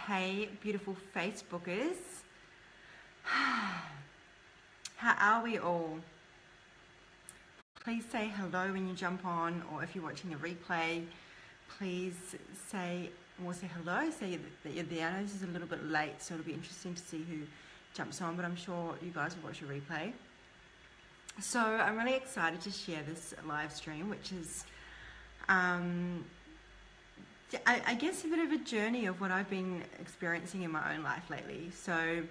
Hey, beautiful Facebookers. How are we all? Please say hello when you jump on, or if you're watching the replay, please say hello, say that you're there. I know this is a little bit late, so it'll be interesting to see who jumps on, but I'm sure you guys will watch the replay. So I'm really excited to share this live stream, which is I guess a bit of a journey of what I've been experiencing in my own life lately. So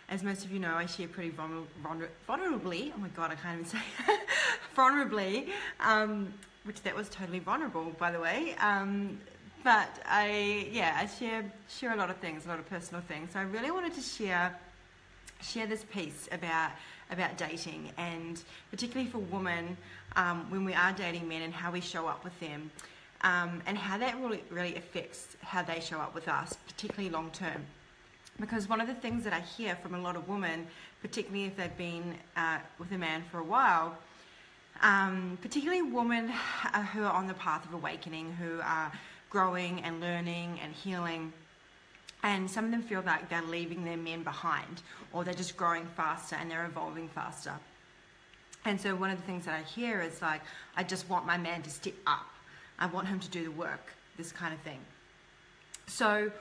as most of you know, I share pretty vulnerably, oh my god, I can't even say vulnerably, which that was totally vulnerable, by the way, but I share a lot of things, a lot of personal things. So I really wanted to share this piece about dating, and particularly for women, when we are dating men and how we show up with them, and how that really affects how they show up with us, particularly long term. Because one of the things that I hear from a lot of women, particularly if they've been with a man for a while, particularly women who are on the path of awakening, who are growing and learning and healing, and some of them feel like they're leaving their men behind, or they're just growing faster and they're evolving faster. And so one of the things that I hear is like, I just want my man to step up. I want him to do the work, this kind of thing. So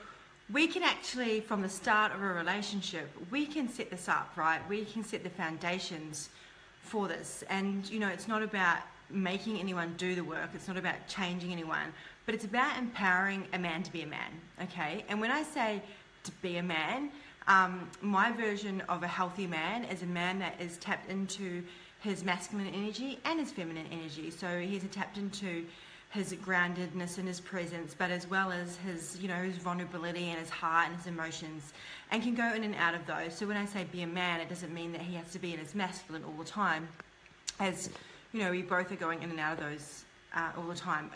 we can actually, from the start of a relationship, we can set this up, right? We can set the foundations for this. And, you know, it's not about making anyone do the work. It's not about changing anyone. But it's about empowering a man to be a man, okay? And when I say to be a man, my version of a healthy man is a man that is tapped into his masculine energy and his feminine energy. So he's tapped into his groundedness and his presence, but as well as his, you know, his vulnerability and his heart and his emotions, and can go in and out of those. So when I say be a man, it doesn't mean that he has to be in his masculine all the time, as, you know, we both are going in and out of those all the time,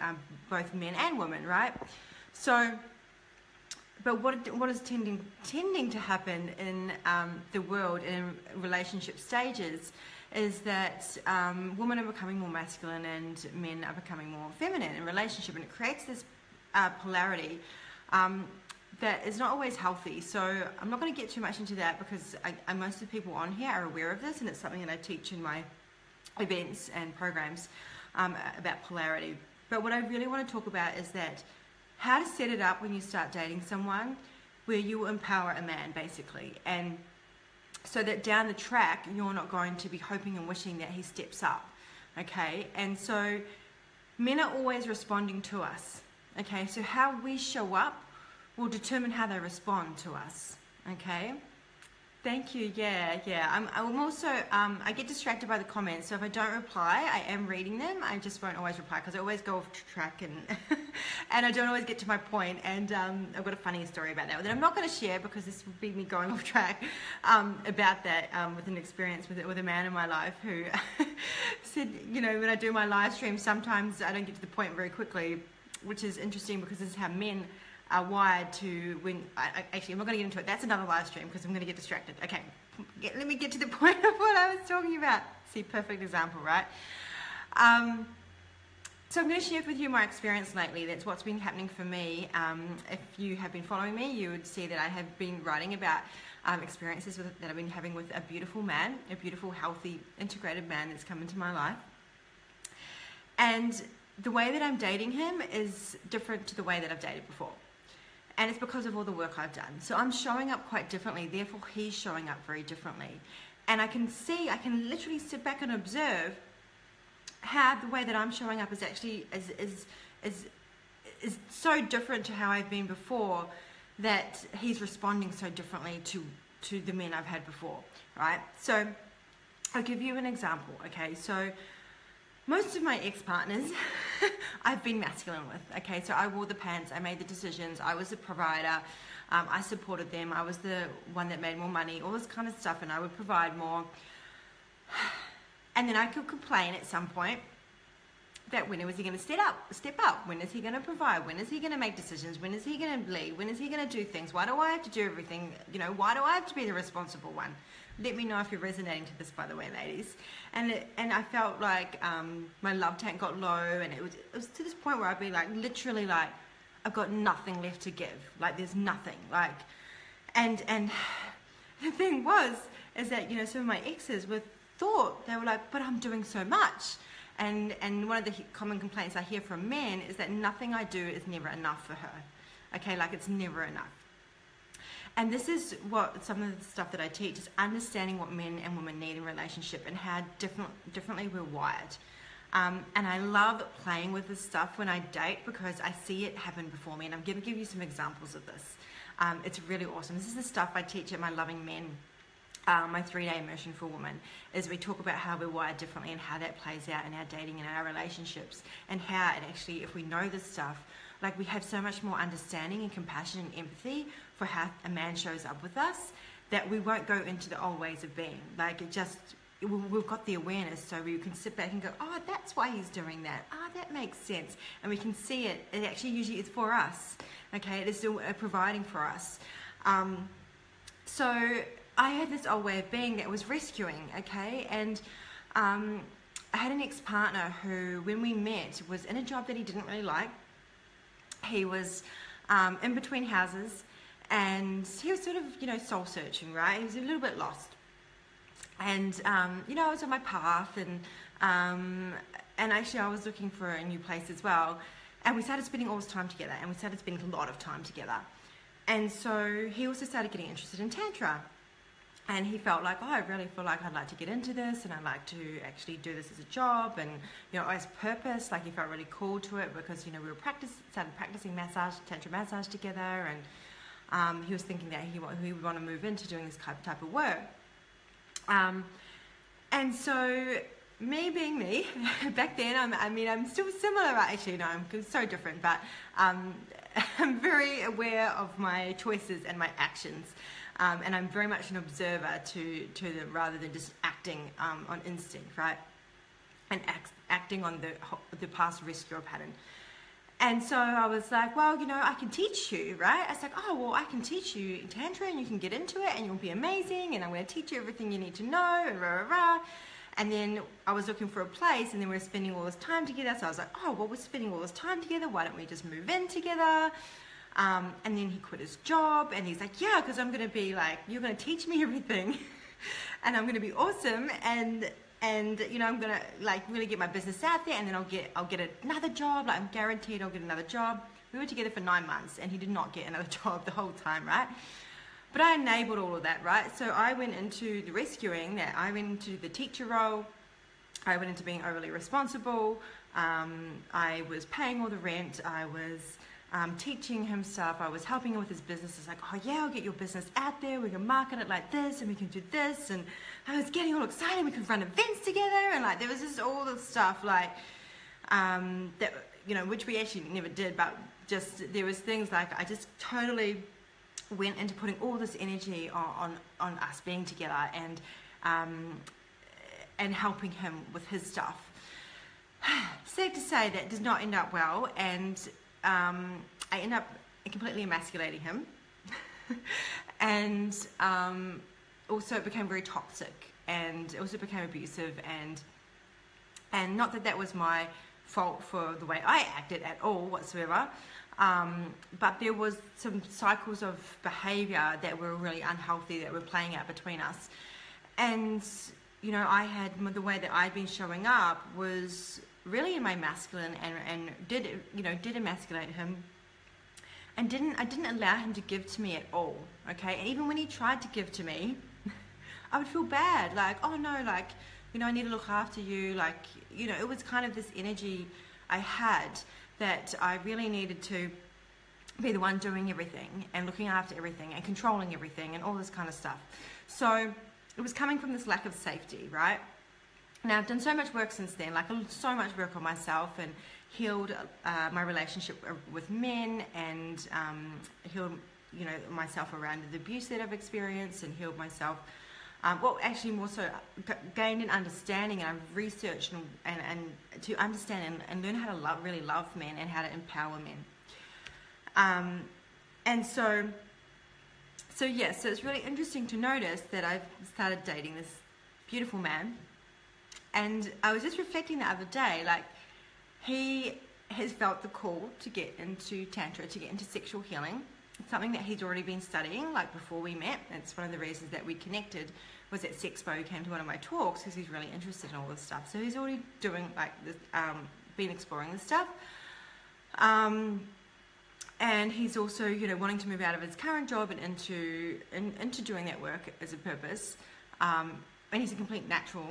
both men and women, right? So, but what is tending to happen in the world in relationship stages is that women are becoming more masculine and men are becoming more feminine in relationship, and it creates this polarity that is not always healthy. So I'm not going to get too much into that, because most of the people on here are aware of this, and it's something that I teach in my events and programs about polarity. But what I really want to talk about is that how to set it up when you start dating someone where you empower a man, basically, and so that down the track you're not going to be hoping and wishing that he steps up, okay? And so men are always responding to us, okay? So how we show up will determine how they respond to us, okay? Thank you. Yeah. I'm also, I get distracted by the comments, so if I don't reply, I am reading them. I just won't always reply, because I always go off track, and and I don't always get to my point. And I've got a funny story about that I'm not going to share, because this would be me going off track about that, with an experience with a man in my life who said, you know, when I do my live stream, sometimes I don't get to the point very quickly, which is interesting, because this is how men are wired to actually, I'm not going to get into it. That's another live stream, because I'm going to get distracted. Okay, let me get to the point of what I was talking about. See, perfect example, right? So I'm going to share with you my experience lately. That's what's been happening for me. If you have been following me, you would see that I have been writing about experiences that I've been having with a beautiful man, a beautiful, healthy, integrated man that's come into my life. And the way that I'm dating him is different to the way that I've dated before. And it's because of all the work I've done. So I'm showing up quite differently, therefore he's showing up very differently. And I can literally sit back and observe how the way that I'm showing up is actually is so different to how I've been before, that he's responding so differently to the men I've had before, right? So I'll give you an example, okay? So most of my ex-partners I've been masculine with, okay? So I wore the pants, I made the decisions, I was the provider, I supported them, I was the one that made more money, all this kind of stuff, and I would provide more. And then I could complain at some point that when was he going to step up? When is he going to provide? When is he going to make decisions? When is he going to lead? When is he going to do things? Why do I have to do everything? You know, why do I have to be the responsible one? Let me know if you're resonating to this, by the way, ladies. And I felt like my love tank got low, and it was to this point where I'd be like, literally like, I've got nothing left to give. Like, there's nothing. Like, and the thing is that, you know, some of my exes thought, they were like, but I'm doing so much. And one of the common complaints I hear from men is that nothing I do is never enough for her. Okay, like, it's never enough. And this is what some of the stuff that I teach is understanding what men and women need in relationship and how differently we're wired. And I love playing with this stuff when I date because I see it happen before me. And I'm going to give you some examples of this. It's really awesome. This is the stuff I teach at my Loving Men, my 3-day immersion for women, is we talk about how we're wired differently and how that plays out in our dating and our relationships, and how it actually, if we know this stuff, like, we have so much more understanding and compassion and empathy for how a man shows up with us, that we won't go into the old ways of being. Like, we've got the awareness, so we can sit back and go, oh, that's why he's doing that. Oh, that makes sense. And we can see it. It actually usually is for us. Okay, it is still providing for us. So I had this old way of being that was rescuing, okay? And I had an ex-partner who, when we met, was in a job that he didn't really like. He was in between houses, and he was sort of, you know, soul searching, right? He was a little bit lost. And, you know, I was on my path, and actually I was looking for a new place as well. And we started spending all this time together, and we started spending a lot of time together. And so he also started getting interested in Tantra. And he felt like, oh, I really feel like I'd like to get into this, and I'd like to actually do this as a job, and, you know, as purpose. Like, he felt really called to it because, you know, we started practicing Tantra massage together, and he was thinking that he would want to move into doing this type of work. And so, me being me, back then, I'm still similar, actually, no, I'm so different, but I'm very aware of my choices and my actions. And I'm very much an observer to them, rather than just acting on instinct, right? And acting on the past rescue pattern. And so I was like, well, you know, I can teach you, right? I was like, oh, well, I can teach you Tantra, and you can get into it, and you'll be amazing, and I'm going to teach you everything you need to know, and rah, rah, rah. And then I was looking for a place, and then we were spending all this time together. So I was like, oh, well, we're spending all this time together. Why don't we just move in together? And then he quit his job, and he's like, yeah, because I'm going to be like, you're going to teach me everything, and I'm going to be awesome, and you know, I'm going to like really get my business out there, and then I'll get another job. Like, I'm guaranteed I'll get another job. We were together for 9 months, and he did not get another job the whole time, right? But I enabled all of that, right? So I went into the rescuing, that I went into the teacher role. I went into being overly responsible. I was paying all the rent. I was teaching him stuff. I was helping him with his business. It's like, oh yeah, I'll get your business out there. We can market it like this, and we can do this. And I was getting all excited. We could run events together, and like there was just all this stuff like that, you know, which we actually never did. But just there was things like I just totally went into putting all this energy on us being together, and helping him with his stuff. Sad to say, that did not end up well, and I ended up completely emasculating him, and also it became very toxic, and it also became abusive, and not that was my fault for the way I acted at all whatsoever, but there was some cycles of behaviour that were really unhealthy that were playing out between us, and you know, the way that I'd been showing up was really in my masculine, and did emasculate him, and I didn't allow him to give to me at all, okay? And even when he tried to give to me, I would feel bad, like, oh no, like, you know, I need to look after you, like, you know, it was kind of this energy I had that I really needed to be the one doing everything and looking after everything and controlling everything and all this kind of stuff. So it was coming from this lack of safety, right? Now, I've done so much work since then, like so much work on myself, and healed my relationship with men, and healed, you know, myself around the abuse that I've experienced, and healed myself, well, actually more so gained an understanding, and I've researched and to understand and learn how to really love men and how to empower men. And so it's really interesting to notice that I've started dating this beautiful man. And I was just reflecting the other day, like he has felt the call to get into Tantra, to get into sexual healing. It's something that he's already been studying, like before we met. It's one of the reasons that we connected was at Sexpo. He came to one of my talks because he's really interested in all this stuff. So he's already doing like this, been exploring this stuff. And he's also, you know, wanting to move out of his current job and into doing that work as a purpose. And he's a complete natural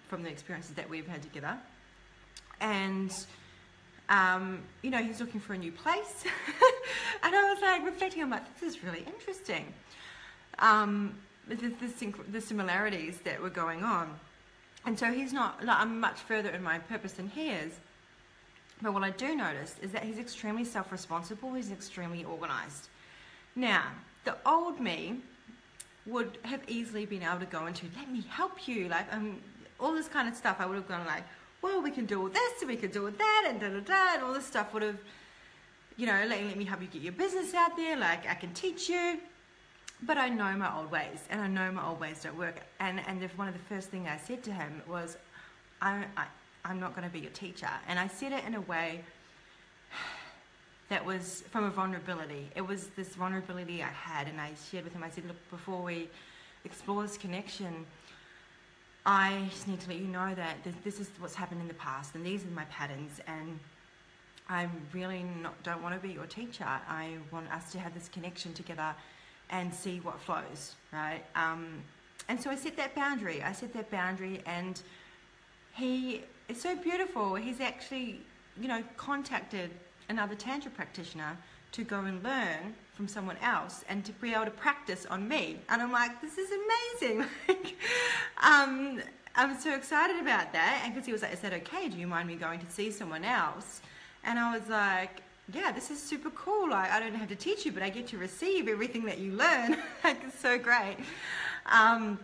from the experiences that we've had together. And you know, he's looking for a new place. And I was like reflecting, I'm like, this is really interesting. The similarities that were going on. And so he's not, like, I'm much further in my purpose than he is. But what I do notice is that he's extremely self-responsible, he's extremely organized. Now, the old me would have easily been able to go into, let me help you, like all this kind of stuff. I would have gone like, well, we can do all this, and we can do all that, and da-da-da, and all this stuff would have, you know, let me help you get your business out there, like I can teach you. But I know my old ways, and I know my old ways don't work. And one of the first things I said to him was, I'm not going to be your teacher. And I said it in a way that was from a vulnerability. It was this vulnerability I had, and I shared with him. I said, look, before we explore this connection, I just need to let you know that this is what's happened in the past, and these are my patterns, and I really don't want to be your teacher. I want us to have this connection together and see what flows, right? And so I set that boundary. And he is so beautiful. He's actually, you know, contacted another Tantra practitioner to go and learn from someone else and to be able to practice on me. And I'm like, this is amazing. I'm so excited about that. And because he was like, is that okay? Do you mind me going to see someone else? And I was like, yeah, this is super cool. Like, I don't have to teach you, but I get to receive everything that you learn. Like, it's so great. And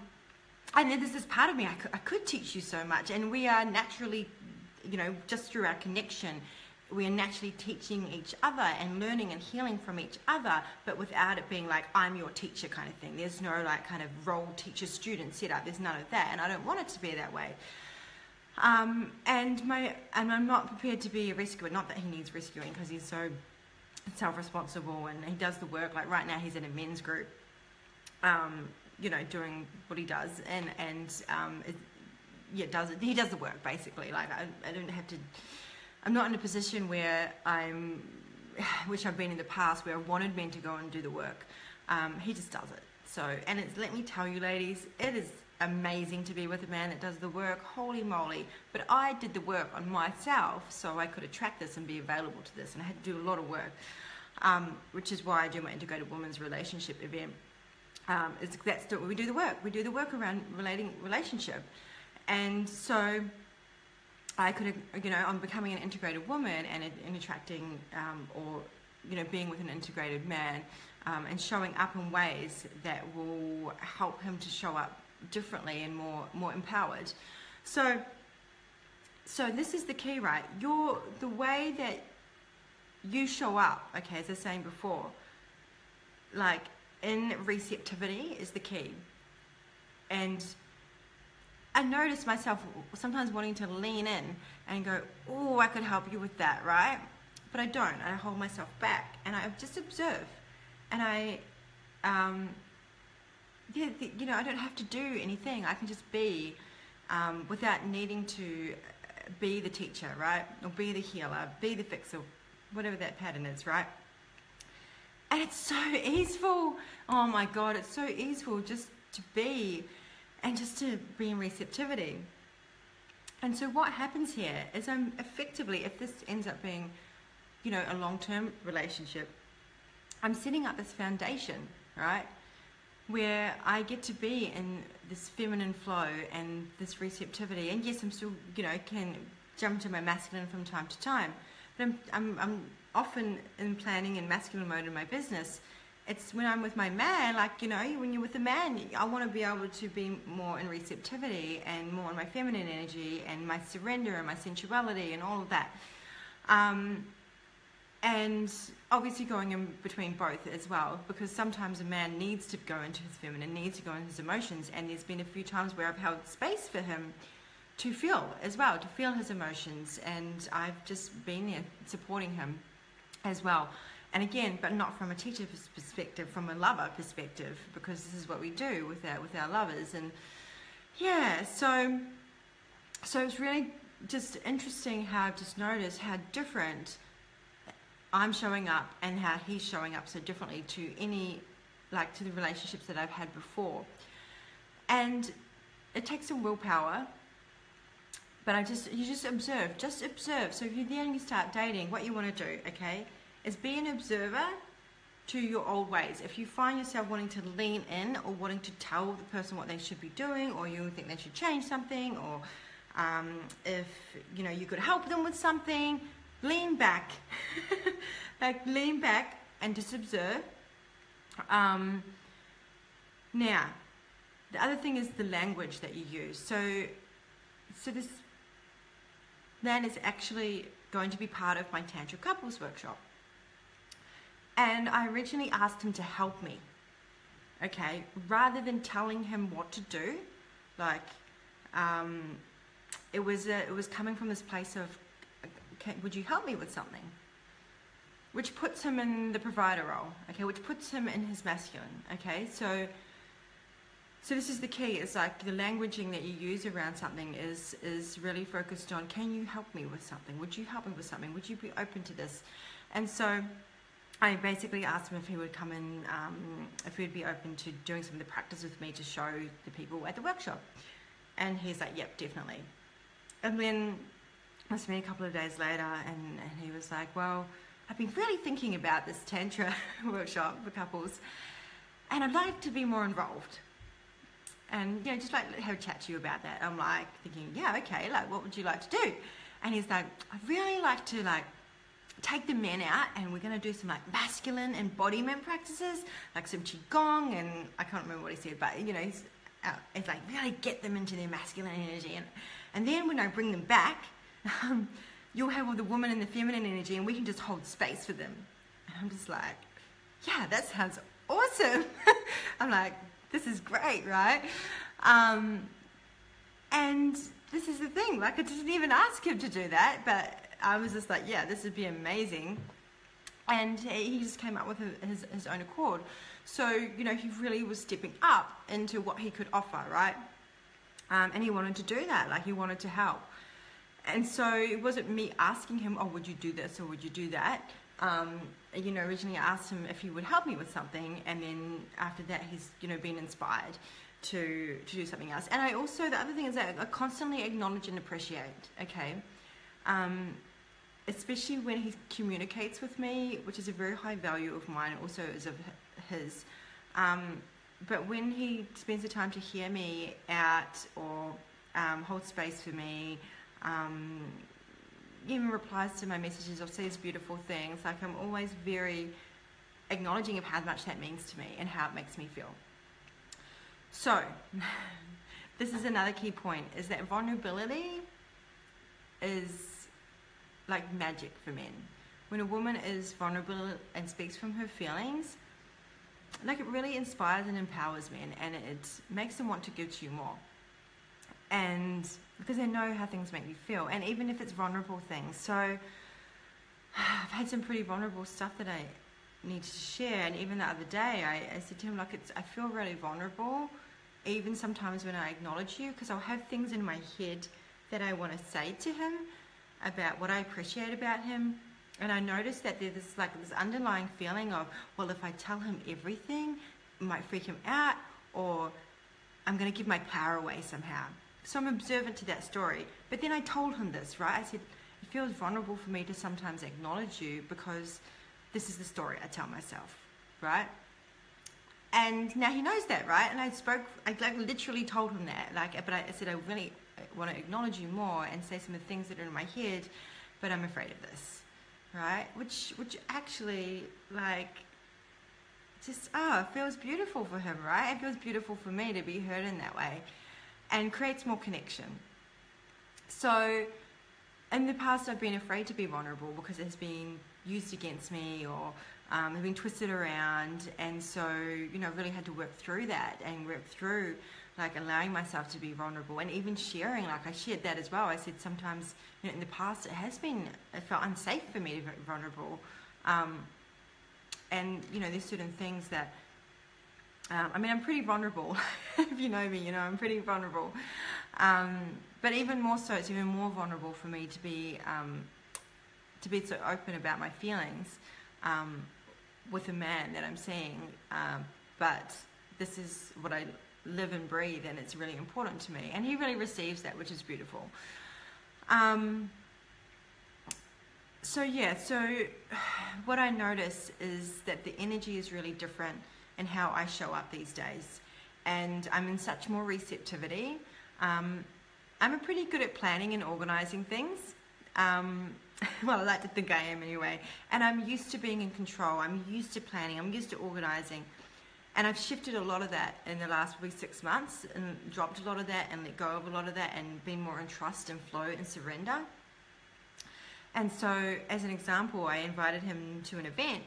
then there's this part of me, I could teach you so much. And we are naturally, you know, just through our connection, we are naturally teaching each other and learning and healing from each other, but without it being like, I'm your teacher kind of thing. There's no like kind of role teacher-student setup. There's none of that. And I don't want it to be that way. And I'm not prepared to be a rescuer. Not that he needs rescuing, because he's so self-responsible and he does the work. Like right now he's in a men's group, you know, doing what he does, he does the work basically. Like I don't have to. I'm not in a position where which I've been in the past, where I wanted men to go and do the work. He just does it. So, and let me tell you, ladies, it is amazing to be with a man that does the work. Holy moly! But I did the work on myself, so I could attract this and be available to this, and I had to do a lot of work, which is why I do my integrated women's relationship event. We do the work. We do the work around relationship, and so I could, you know, I'm becoming an integrated woman and attracting, or, you know, being with an integrated man, and showing up in ways that will help him to show up differently and more empowered. So this is the key, right? The way that you show up, okay, as I was saying before, like in receptivity is the key. And I notice myself sometimes wanting to lean in and go, oh, I could help you with that, right? But I don't. I hold myself back and I just observe. And you know, I don't have to do anything. I can just be without needing to be the teacher, right? Or be the healer, be the fixer, whatever that pattern is, right? And it's so easeful. Oh my God, it's so easeful just to be and just to be in receptivity. And so what happens here is I'm effectively, if this ends up being, you know, a long-term relationship, I'm setting up this foundation, right? Where I get to be in this feminine flow and this receptivity. And yes, I'm still, you know, can jump to my masculine from time to time. But I'm often in planning in masculine mode in my business. It's when I'm with my man, like, you know, when you're with a man, I want to be able to be more in receptivity and more in my feminine energy and my surrender and my sensuality and all of that. And obviously going in between both as well, because sometimes a man needs to go into his feminine, needs to go into his emotions, and there's been a few times where I've held space for him to feel as well, to feel his emotions. And I've just been there supporting him as well. And again, but not from a teacher's perspective, from a lover perspective, because this is what we do with our lovers. And yeah, so it's really just interesting how I've just noticed how different I'm showing up and how he's showing up so differently to to the relationships that I've had before. And it takes some willpower, but you just observe. So if you then you start dating, what you want to do, okay, is be an observer to your old ways. If you find yourself wanting to lean in or wanting to tell the person what they should be doing, or you think they should change something, or if you could help them with something, lean back. Lean back and just observe. Now, the other thing is the language that you use. So this man is actually going to be part of my Tantra Couples Workshop. And I originally asked him to help me, okay, rather than telling him what to do. It was coming from this place of, okay, would you help me with something? Which puts him in the provider role, okay, which puts him in his masculine, okay? So this is the key. It's like the languaging that you use around something is really focused on, can you help me with something? Would you help me with something? Would you be open to this? And so I basically asked him if he would come in, if he'd be open to doing some of the practice with me to show the people at the workshop. And he's like, yep, definitely. And then it must have been a couple of days later, and he was like, well, I've been really thinking about this Tantra workshop for couples, and I'd like to be more involved. And just have a chat to you about that. I'm like thinking, yeah, okay, what would you like to do? And he's like, I'd really like to take the men out, and we're going to do some masculine embodiment practices, like some qigong, and I can't remember what he said, but it's like really get them into their masculine energy, and then when I bring them back, you'll have all the woman and the feminine energy, and we can just hold space for them. And I'm just like, yeah, that sounds awesome. I'm like, this is great, right? And this is the thing, I didn't even ask him to do that, but I was just like, yeah, this would be amazing. And he just came up with his own accord. So, he really was stepping up into what he could offer, right? And he wanted to do that, he wanted to help. And so it wasn't me asking him, oh, would you do this or would you do that? Originally I asked him if he would help me with something, and then after that he's, been inspired to do something else. And I also, the other thing is that I constantly acknowledge and appreciate, okay? Especially when he communicates with me, which is a very high value of mine, also is of his. But when he spends the time to hear me out or hold space for me, even replies to my messages or says beautiful things, I'm always very acknowledging of how much that means to me and how it makes me feel. So, this is another key point, is that vulnerability is like magic for men. When a woman is vulnerable and speaks from her feelings, it really inspires and empowers men, and it makes them want to give to you more. And because they know how things make you feel, and even if it's vulnerable things. So I've had some pretty vulnerable stuff that I need to share, and even the other day I said to him, I feel really vulnerable, even sometimes when I acknowledge you, because I'll have things in my head that I want to say to him about what I appreciate about him. And I noticed that there's this underlying feeling of, well, if I tell him everything, it might freak him out, or I'm going to give my power away somehow. So I'm observant to that story. But then I told him this, right? I said, it feels vulnerable for me to sometimes acknowledge you because this is the story I tell myself, right? And now he knows that, right? And I literally told him that. But I said, I really want to acknowledge you more and say some of the things that are in my head, but I'm afraid of this, right? Which actually, it feels beautiful for him, right? It feels beautiful for me to be heard in that way, and creates more connection. So in the past, I've been afraid to be vulnerable because it's been used against me, or I've been twisted around, and so, really had to work through that and work through like allowing myself to be vulnerable, and even sharing. Like I shared that as well. I said sometimes, you know, in the past it felt unsafe for me to be vulnerable, and you know, there's certain things that I mean, I'm pretty vulnerable. If you know me, you know I'm pretty vulnerable, but even more so, it's even more vulnerable for me to be so open about my feelings with a man that I'm seeing, but this is what I live and breathe, and it's really important to me, and he really receives that, which is beautiful. So what I notice is that the energy is really different in how I show up these days, and I'm in such more receptivity. I'm pretty good at planning and organizing things. Well, I like to think I am anyway, and I'm used to being in control. I'm used to planning. I'm used to organizing. And I've shifted a lot of that in the last probably 6 months, and dropped a lot of that and let go of a lot of that, and been more in trust and flow and surrender. And so, as an example, I invited him to an event,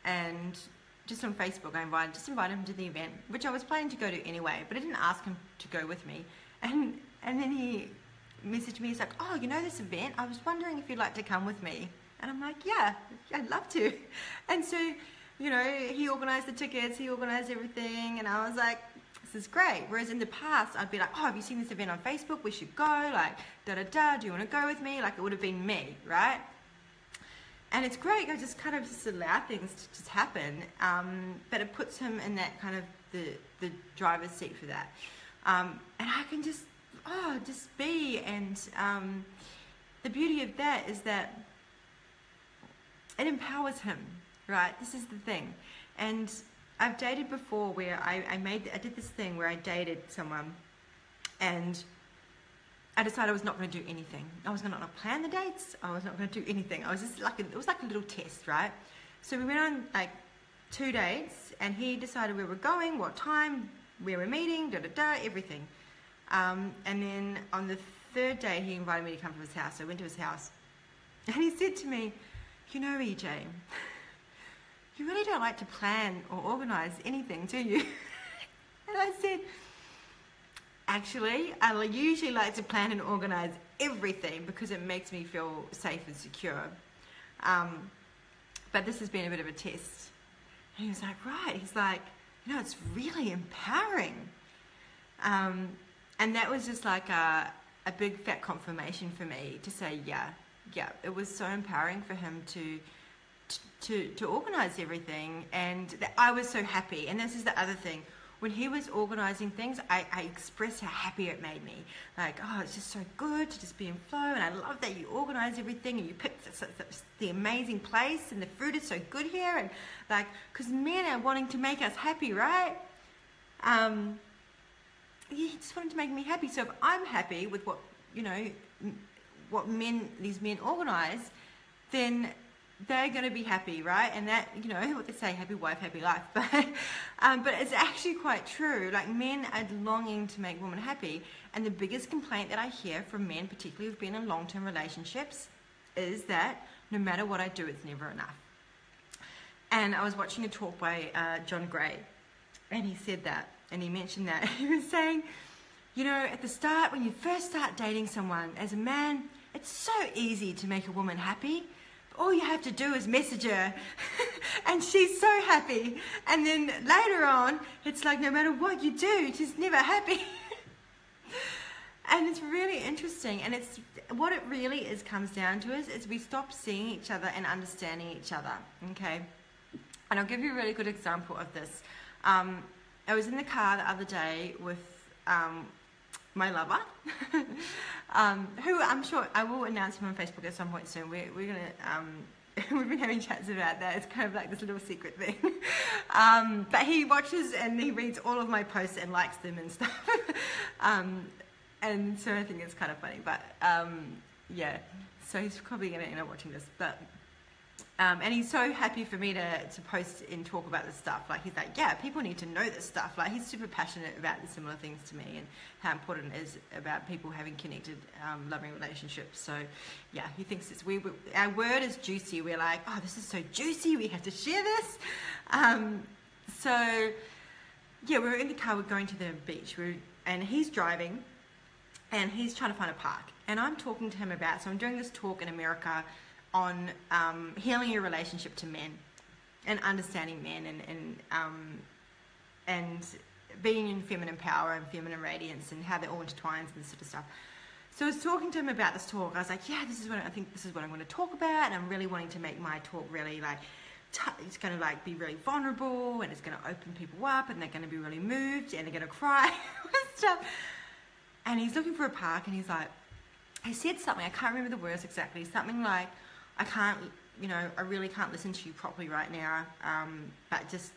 and just on Facebook, I invited him to the event, which I was planning to go to anyway, but I didn't ask him to go with me. And then he messaged me, he's like, oh, you know this event? I was wondering if you'd like to come with me. And I'm like, yeah, I'd love to. And so, you know, he organised the tickets, he organised everything, and I was like, this is great. Whereas in the past, I'd be like, oh, have you seen this event on Facebook? We should go, like, da-da-da, do you want to go with me? Like, it would have been me, right? And it's great, I just kind of just allow things to just happen, but it puts him in that kind of the driver's seat for that. And I can just be, and the beauty of that is that it empowers him, right? This is the thing. And I've dated before where I did this thing where I dated someone, and I decided I was not going to do anything. I was not going to plan the dates. I was not going to do anything. I was just like, it was like a little test, right? So we went on like 2 dates, and he decided where we're going, what time, where we're meeting, everything. And then on the 3rd day, he invited me to come to his house. So I went to his house, and he said to me, you know, EJ, you really don't like to plan or organise anything, do you? And I said, actually, I usually like to plan and organise everything because it makes me feel safe and secure. But this has been a bit of a test. And he was like, right. He's like, you know, it's really empowering. And that was just like a big fat confirmation for me to say, yeah, it was so empowering for him to organise everything, and that I was so happy. And this is the other thing. When he was organising things, I expressed how happy it made me. Like, oh, it's just so good to just be in flow, and I love that you organise everything, and you pick the amazing place, and the food is so good here, and like, because men are wanting to make us happy, right? He just wanted to make me happy. So if I'm happy with what, you know, what these men organise, then they're going to be happy, right? And that, you know, what they say, happy wife, happy life. But it's actually quite true. Like, men are longing to make women happy. And the biggest complaint that I hear from men, particularly who've been in long-term relationships, is that no matter what I do, it's never enough. And I was watching a talk by John Gray, and he said that, and he mentioned that. He was saying, you know, at the start, when you first start dating someone, as a man, it's so easy to make a woman happy. All you have to do is message her and she's so happy. And then later on, it's like no matter what you do, she's never happy. And it's really interesting. And it's what it really comes down to is we stop seeing each other and understanding each other. Okay. And I'll give you a really good example of this. I was in the car the other day with my lover, who I'm sure I will announce him on Facebook at some point soon. We're gonna we've been having chats about that. It's kind of like this little secret thing. But he watches and he reads all of my posts and likes them and stuff. And so I think it's kind of funny. But yeah, so he's probably gonna end up watching this. But and he's so happy for me to post and talk about this stuff. Like, he's like, yeah, people need to know this stuff. Like, he's super passionate about the similar things to me and how important it is about people having connected, loving relationships. So, yeah, he thinks our word is juicy. We're like, oh, this is so juicy. We have to share this. So, yeah, we were in the car. We're going to the beach. and he's driving, and he's trying to find a park. And I'm talking to him about, so I'm doing this talk in America on healing your relationship to men and understanding men and being in feminine power and feminine radiance and how they're all intertwined and this sort of stuff. So I was talking to him about this talk. I was like, yeah, this is what I think this is what I'm going to talk about, and I'm really wanting to make my talk really like, it's going to like be really vulnerable, and it's going to open people up, and they're going to be really moved, and they're going to cry and stuff. And he's looking for a park, and he's like, he said something, I can't remember the words exactly, something like, I really can't listen to you properly right now, but just,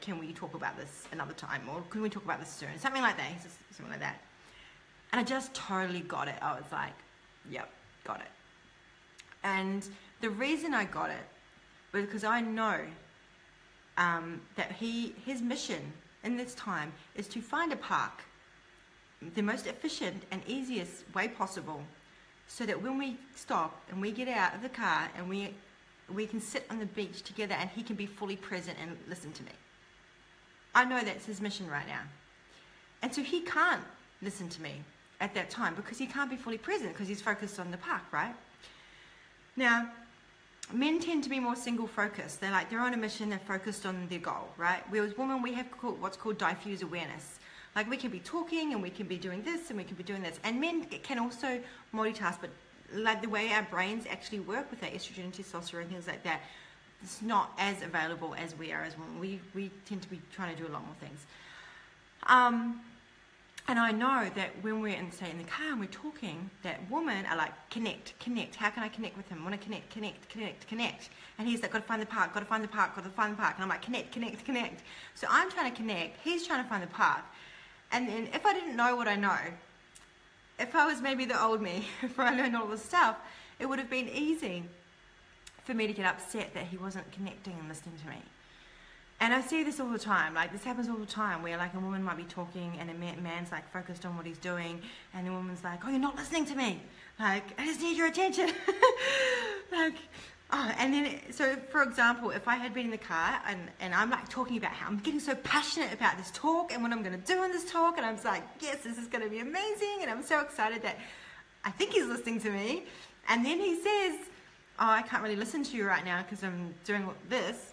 can we talk about this another time, or can we talk about this soon? Something like that. He says something like that. And I just totally got it. I was like, yep, got it. And the reason I got it was because I know that his mission in this time is to find a park, the most efficient and easiest way possible, so that when we stop and we get out of the car and we can sit on the beach together and he can be fully present and listen to me. I know that's his mission right now. And so he can't listen to me at that time because he can't be fully present because he's focused on the park, right? Now, men tend to be more single focused. They're on a mission, they're focused on their goal, right? Whereas women, we have what's called diffuse awareness. Like we can be talking and we can be doing this and we can be doing this. And men can also multitask, but like the way our brains actually work with our estrogen and testosterone, things like that, it's not as available as we are as women. We tend to be trying to do a lot more things. And I know that when we're in the car and we're talking, that women are like, connect. How can I connect with him? I want to connect. And he's like, got to find the park. And I'm like, connect. So I'm trying to connect. He's trying to find the park. And then if I didn't know what I know, if I was maybe the old me, if I learned all this stuff, it would have been easy for me to get upset that he wasn't connecting and listening to me. And I see this all the time. Like, this happens all the time where, like, a woman might be talking and a man's, like, focused on what he's doing, and the woman's like, oh, you're not listening to me. Like, I just need your attention. Like, oh, and then, so, for example, if I had been in the car and I'm, like, talking about how I'm getting so passionate about this talk and what I'm going to do in this talk, and I'm just like, yes, this is going to be amazing, and I'm so excited that I think he's listening to me, and then he says, oh, I can't really listen to you right now because I'm doing this.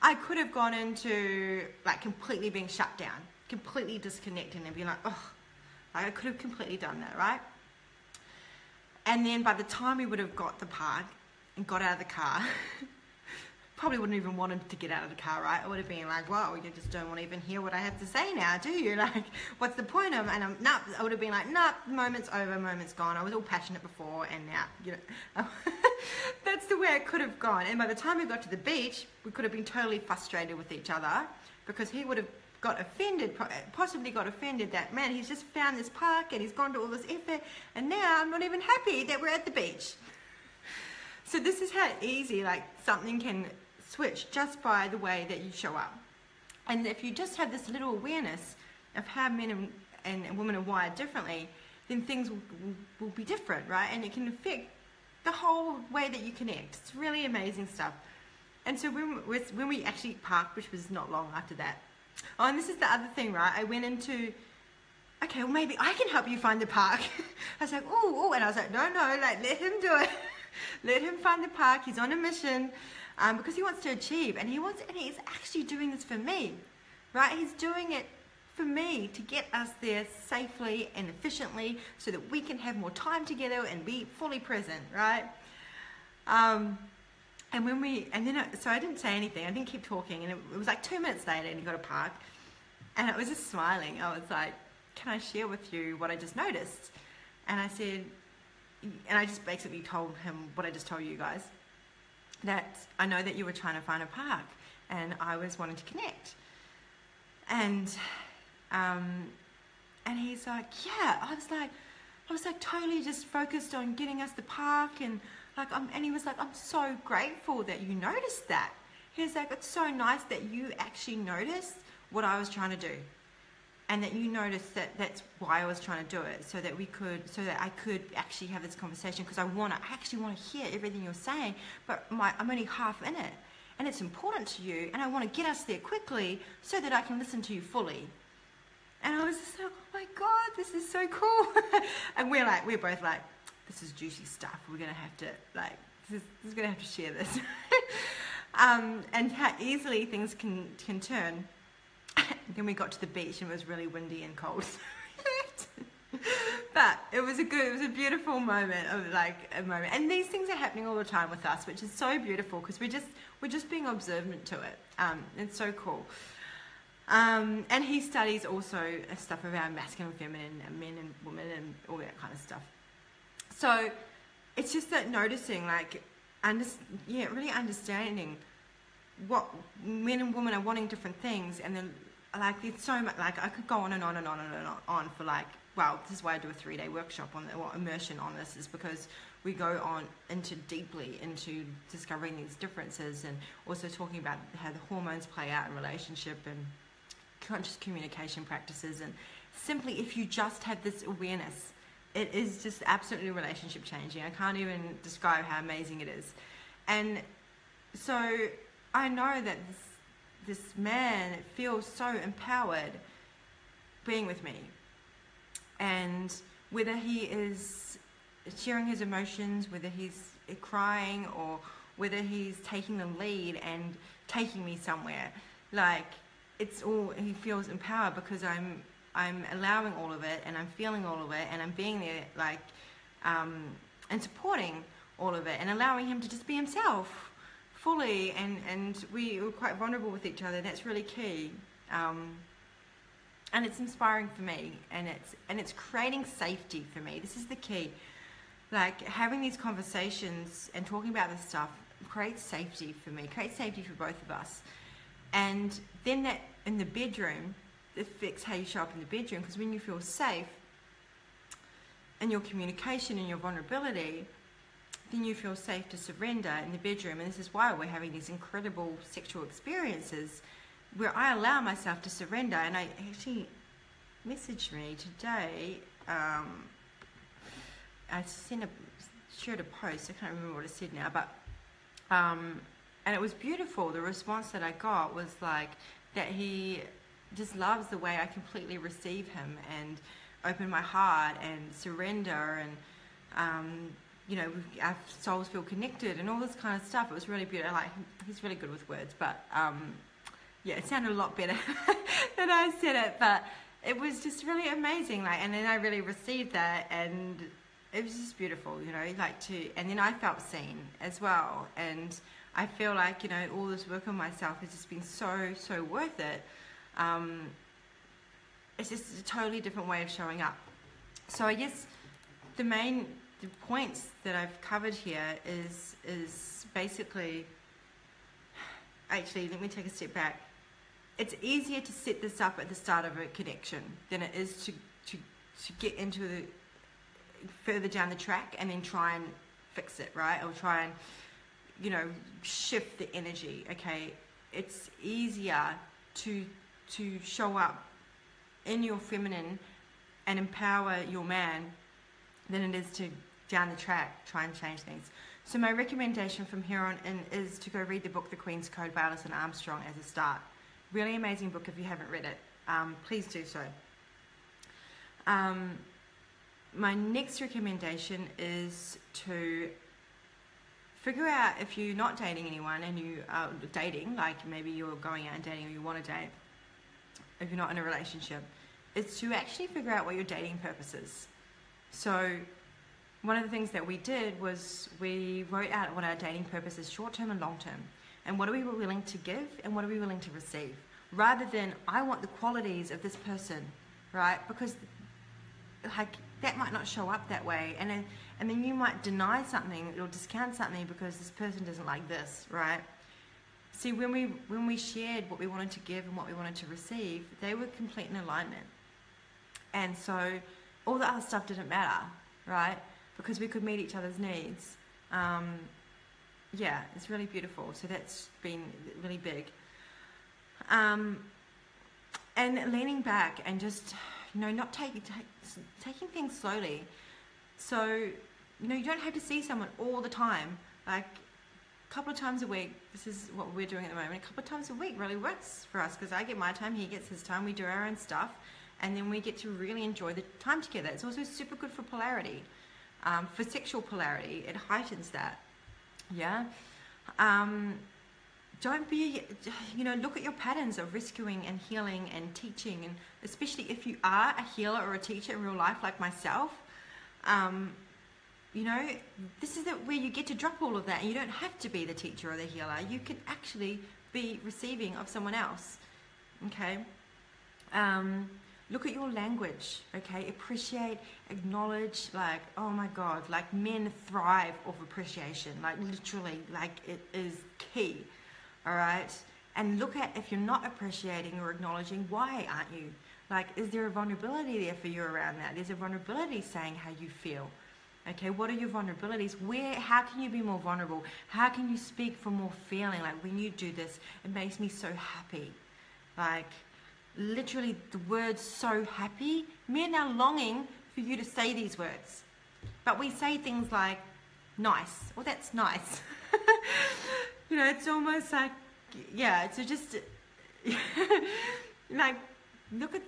I could have gone into like completely being shut down, completely disconnecting and being like, oh, like I could have completely done that, right? And then by the time we would have got the park and got out of the car, probably wouldn't even wanted to get out of the car, right? I would have been like, well, you just don't want to even hear what I have to say now, do you? Like, what's the point of? And I would have been like, nah, moment's over, moment's gone. I was all passionate before, and now, that's the way it could have gone. And by the time we got to the beach, we could have been totally frustrated with each other because he would have got offended, possibly got offended that, man, he's just found this park and he's gone to all this effort, and now I'm not even happy that we're at the beach. So this is how easy, like, something can switch just by the way that you show up. And if you just have this little awareness of how men and women are wired differently, then things will be different, right? And it can affect the whole way that you connect. It's really amazing stuff. And so when we actually parked, which was not long after that. Oh, and this is the other thing, right? I went into, okay, well, maybe I can help you find the park. I was like, oh, and I was like, no, like, let him do it. Let him find the park. He's on a mission. Because he wants to achieve, and he's actually doing this for me, right? He's doing it for me to get us there safely and efficiently so that we can have more time together and be fully present, right? So I didn't say anything. I didn't keep talking, and it was like 2 minutes later, and he got a park, and I was just smiling. I was like, can I share with you what I just noticed? And I said, and I just basically told him what I just told you guys. That I know that you were trying to find a park and I was wanting to connect. And he's like, yeah. I was like totally just focused on getting us the park, and like and he was like, I'm so grateful that you noticed that. He was like, it's so nice that you actually noticed what I was trying to do. And that you noticed that that's why I was trying to do it, so that I could actually have this conversation, because I actually want to hear everything you're saying, but I'm only half in it, and it's important to you, and I want to get us there quickly so that I can listen to you fully. And I was just like, oh my God, this is so cool. And we're both like, this is juicy stuff. We're going to have to, like, this is going to have to share this. And how easily things can turn. Then we got to the beach and it was really windy and cold. But it was a beautiful moment of like a moment. And these things are happening all the time with us, which is so beautiful because we're just being observant to it. It's so cool. And he studies also stuff around masculine and feminine and men and women and all that kind of stuff. So it's just that noticing, like, really understanding what men and women are wanting different things. And then, like, there's so much, like, I could go on and on and on and on for, like, well, this is why I do a 3-day workshop on immersion on this, is because we go on deeply into discovering these differences and also talking about how the hormones play out in relationship and conscious communication practices. And simply, if you just have this awareness, it is just absolutely relationship changing. I can't even describe how amazing it is. And so I know that this man feels so empowered being with me. And whether he is sharing his emotions, whether he's crying, or whether he's taking the lead and taking me somewhere, like, it's all, he feels empowered because I'm allowing all of it, and I'm feeling all of it, and I'm being there, like, and supporting all of it, and allowing him to just be himself fully, and we were quite vulnerable with each other. That's really key. And it's inspiring for me, and it's creating safety for me. This is the key. Like, having these conversations and talking about this stuff creates safety for me, creates safety for both of us. And then that in the bedroom, it affects how you show up in the bedroom, because when you feel safe in your communication and your vulnerability, then you feel safe to surrender in the bedroom. And this is why we're having these incredible sexual experiences where I allow myself to surrender. And I actually messaged me today. I shared a post. I can't remember what it said now, but and it was beautiful. The response that I got was like that he just loves the way I completely receive him and open my heart and surrender, and you know, our souls feel connected and all this kind of stuff. It was really beautiful. Like, he's really good with words, but yeah, it sounded a lot better than I said it, but it was just really amazing. Like, and then I really received that, and it was just beautiful, you know, like and then I felt seen as well. And I feel like, you know, all this work on myself has just been so worth it. It's just a totally different way of showing up. So I guess the points that I've covered here is basically, actually, let me take a step back. It's easier to set this up at the start of a connection than it is to get into the further down the track and then try and fix it, right? Or try and, you know, shift the energy. Okay, it's easier to show up in your feminine and empower your man than it is to down the track try and change things. So my recommendation from here on in is to go read the book The Queen's Code by Alison Armstrong as a start. Really amazing book if you haven't read it. Please do so. My next recommendation is to figure out, if you're not dating anyone and you are dating, like maybe you're going out and dating or you want to date, if you're not in a relationship, is to actually figure out what your dating purpose is. So one of the things that we did was we wrote out what our dating purpose is, short-term and long-term. And what are we willing to give and what are we willing to receive? Rather than, I want the qualities of this person, right? Because like that might not show up that way. And then you might deny something or discount something because this person doesn't like this, right? See, when we shared what we wanted to give and what we wanted to receive, they were complete in alignment. And so all the other stuff didn't matter, right? Because we could meet each other's needs. Yeah, it's really beautiful. So that's been really big. And leaning back and just, you know, not taking things slowly. So, you know, you don't have to see someone all the time. Like a couple of times a week, this is what we're doing at the moment, a couple of times a week really works for us because I get my time, he gets his time, we do our own stuff. and then we get to really enjoy the time together. It's also super good for polarity, for sexual polarity. It heightens that. Yeah. Don't be, look at your patterns of rescuing and healing and teaching, and especially if you are a healer or a teacher in real life like myself. This is where you get to drop all of that, and you don't have to be the teacher or the healer. You can actually be receiving of someone else. Okay. Look at your language. Okay. Appreciate, acknowledge. Like, oh my God, like men thrive off appreciation. Like literally, like it is key. All right. And look at, if you're not appreciating or acknowledging, why aren't you? Like, is there a vulnerability there for you around that? There's a vulnerability saying how you feel. Okay, what are your vulnerabilities? How can you be more vulnerable? How can you speak for more feeling? Like, when you do this, it makes me so happy. Like, literally the words "so happy," men are longing for you to say these words. But we say things like "nice," or "that's nice." It's almost like, yeah, so just like, look at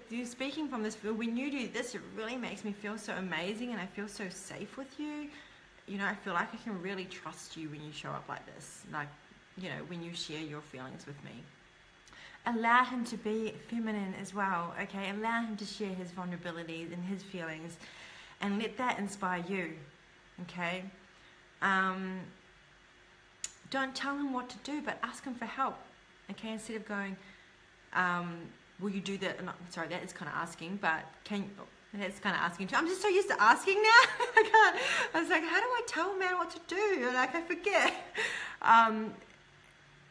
you speaking from this. When you do this, it really makes me feel so amazing, and I feel so safe with you. I feel like I can really trust you when you show up like this. Like, when you share your feelings with me. Allow him to be feminine as well, okay? Allow him to share his vulnerabilities and his feelings, and let that inspire you, okay? Don't tell him what to do, but ask him for help, okay? Instead of going, will you do that? No, sorry, that is kind of asking, but that's kind of asking too. I'm just so used to asking now. I was like, how do I tell a man what to do? Like, I forget.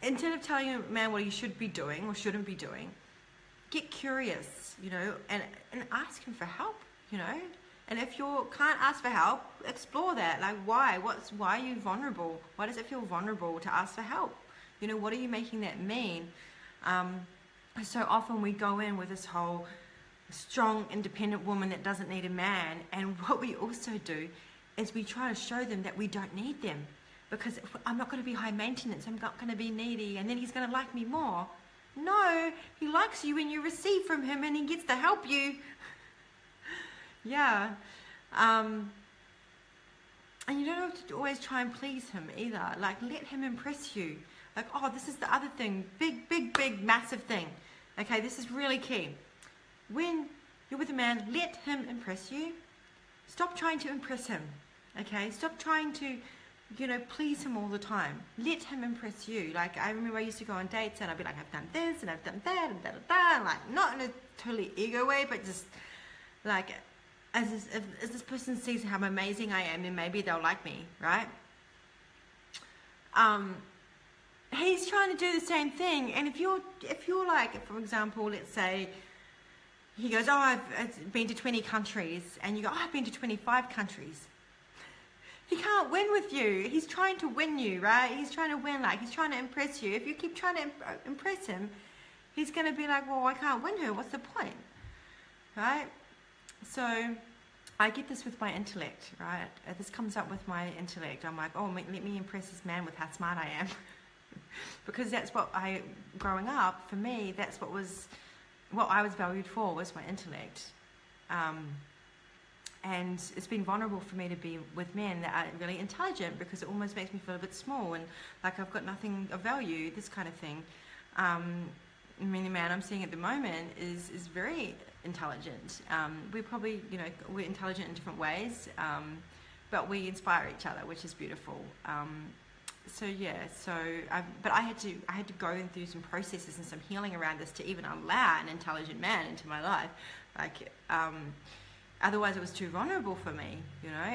Instead of telling a man what he should be doing or shouldn't be doing, get curious, and ask him for help, And if you can't ask for help, explore that. Like, why? Why are you vulnerable? Why does it feel vulnerable to ask for help? What are you making that mean? So often we go in with this whole strong, independent woman that doesn't need a man. And what we also do is we try to show them that we don't need them. Because I'm not going to be high maintenance, I'm not going to be needy, and then he's going to like me more. No, he likes you when you receive from him, and he gets to help you. Yeah. And you don't have to always try and please him either. Like, let him impress you. Like, oh, this is the other thing. Big, massive thing. Okay, this is really key. When you're with a man, let him impress you. Stop trying to impress him. Okay, stop trying to, please him all the time. Let him impress you. Like, I remember I used to go on dates and I'd be like, I've done this and I've done that and da-da-da. Like, not in a totally ego way, but just like, as this person sees how amazing I am, then maybe they'll like me, right? He's trying to do the same thing. And if you're like, for example, let's say he goes, oh, I've been to 20 countries, and you go, oh, I've been to 25 countries. He can't win with you. He's trying to win you, right? He's trying to win, like, he's trying to impress you. If you keep trying to impress him, he's going to be like, well, I can't win her. What's the point? Right? So I get this with my intellect, right? This comes up with my intellect. I'm like, oh, let me impress this man with how smart I am. Because that's what growing up, for me, that's what I was valued for, was my intellect. And it's been vulnerable for me to be with men that are really intelligent, because it almost makes me feel a bit small and like I've got nothing of value, this kind of thing. I mean, the man I'm seeing at the moment is very intelligent. We're probably, we're intelligent in different ways, but we inspire each other, which is beautiful. But I had to go through some processes and some healing around this to even allow an intelligent man into my life. Like, otherwise it was too vulnerable for me,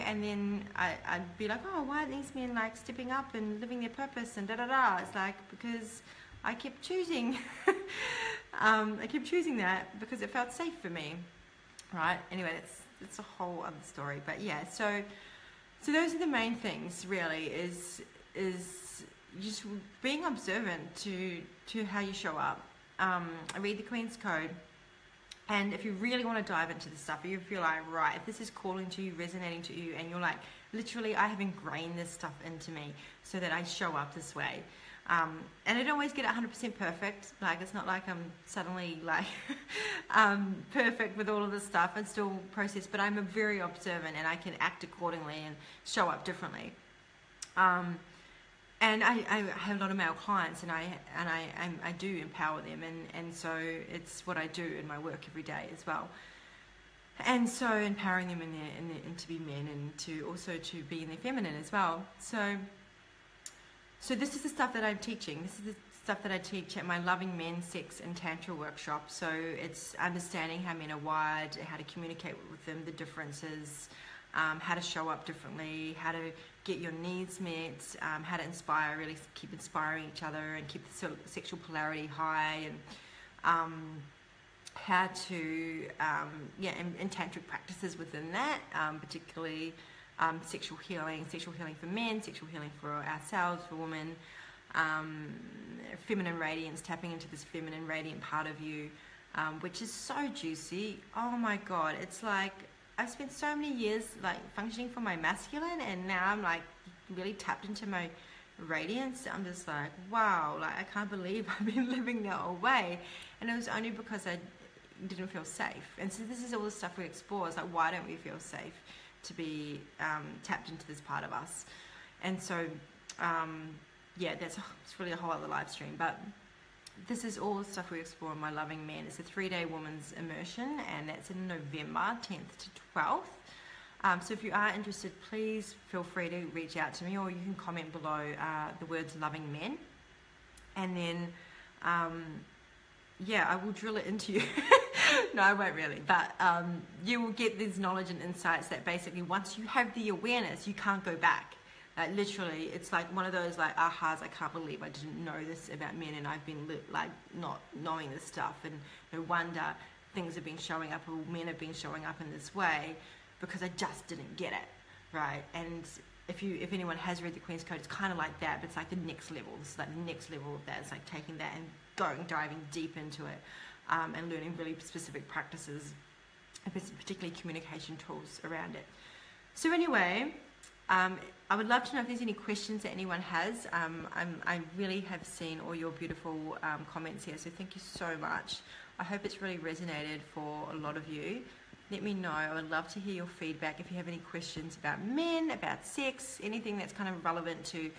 and then I'd be like, oh, why are these men like stepping up and living their purpose and da-da-da? It's like, because I kept choosing, that because it felt safe for me, right? Anyway, it's a whole other story, but yeah, so those are the main things, really, is just being observant to how you show up. I read the Queen's Code. And if you really want to dive into this stuff, if you feel like, right, if this is calling to you, resonating to you, and you're like, literally, I have ingrained this stuff into me so that I show up this way. And I don't always get it 100% perfect. Like, it's not like I'm suddenly like perfect with all of this stuff. It's still process, but I'm a very observant, and I can act accordingly and show up differently. And I have a lot of male clients, and I do empower them, and so it's what I do in my work every day as well. And so empowering them and to be men, and to also to be in their feminine as well. So this is the stuff that I'm teaching. This is the stuff that I teach at my Loving Men, Sex and Tantra Workshop. So it's understanding how men are wired, how to communicate with them, the differences, how to show up differently, how to get your needs met, how to inspire, really keep inspiring each other and keep the sexual polarity high, and how to, and tantric practices within that, particularly sexual healing for men, sexual healing for ourselves, for women, feminine radiance, tapping into this feminine radiant part of you, which is so juicy. Oh my God, it's like, I've spent so many years like functioning from my masculine, and now I'm like really tapped into my radiance. I'm just like, wow, like I can't believe I've been living that way. And it was only because I didn't feel safe. And so this is all the stuff we explore. It's like, why don't we feel safe to be tapped into this part of us? And so it's really a whole other live stream, but this is all the stuff we explore in my Loving Men. It's a 3-day women's immersion, and that's in November 10th to 12th. So if you are interested, please feel free to reach out to me, or you can comment below the words Loving Men, and then I will drill it into you. No, I won't really, but you will get these knowledge and insights that basically once you have the awareness, you can't go back. Like literally, it's like one of those like ahas. I can't believe I didn't know this about men, and I've been like not knowing this stuff, and no wonder things have been showing up, or men have been showing up in this way, because I just didn't get it, right? And if anyone has read the Queen's Code, it's kind of like that, but it's like the next level. It's like the next level of that. It's like taking that and diving deep into it, and learning really specific practices, particularly communication tools around it. So anyway, I would love to know if there's any questions that anyone has. I really have seen all your beautiful comments here, so thank you so much. I hope it's really resonated for a lot of you. Let me know. I would love to hear your feedback. If you have any questions about men, about sex, anything that's kind of relevant to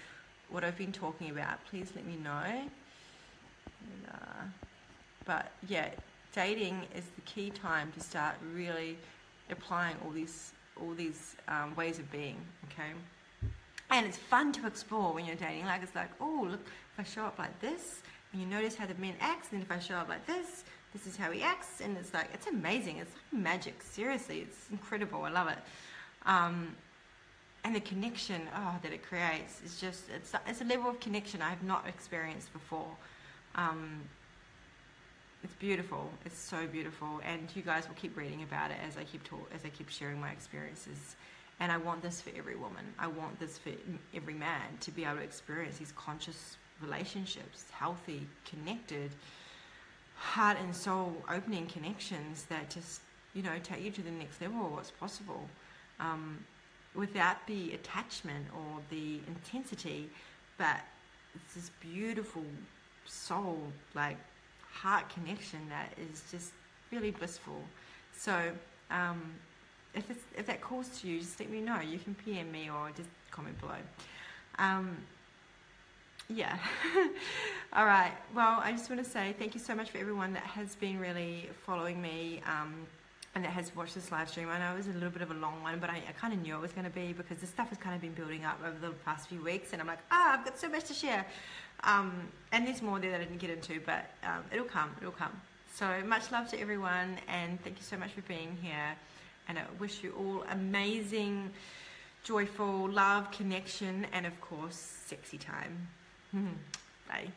what I've been talking about, please let me know. But yeah, dating is the key time to start really applying all these ways of being, okay? And it's fun to explore when you're dating. Like, it's like, oh, look, if I show up like this, and you notice how the man acts, and if I show up like this is how he acts, and it's like, it's amazing. It's like magic. Seriously, it's incredible. I love it. And the connection, that it creates is just, it's a level of connection I have not experienced before. It's beautiful. It's so beautiful, and you guys will keep reading about it as I keep sharing my experiences. And I want this for every woman. I want this for every man, to be able to experience these conscious relationships, healthy, connected, heart and soul opening connections that just, take you to the next level of what's possible, without the attachment or the intensity, but it's this beautiful soul, like heart connection that is just really blissful. So if that calls to you, just let me know. You can PM me or just comment below. All right, well, I just want to say thank you so much for everyone that has been really following me, and that has watched this live stream. I know it was a little bit of a long one, but I kind of knew it was going to be, because this stuff has kind of been building up over the past few weeks, and I'm like, I've got so much to share. And there's more there that I didn't get into, but it'll come. So much love to everyone, and thank you so much for being here. And I wish you all amazing, joyful love, connection, and of course, sexy time. Bye.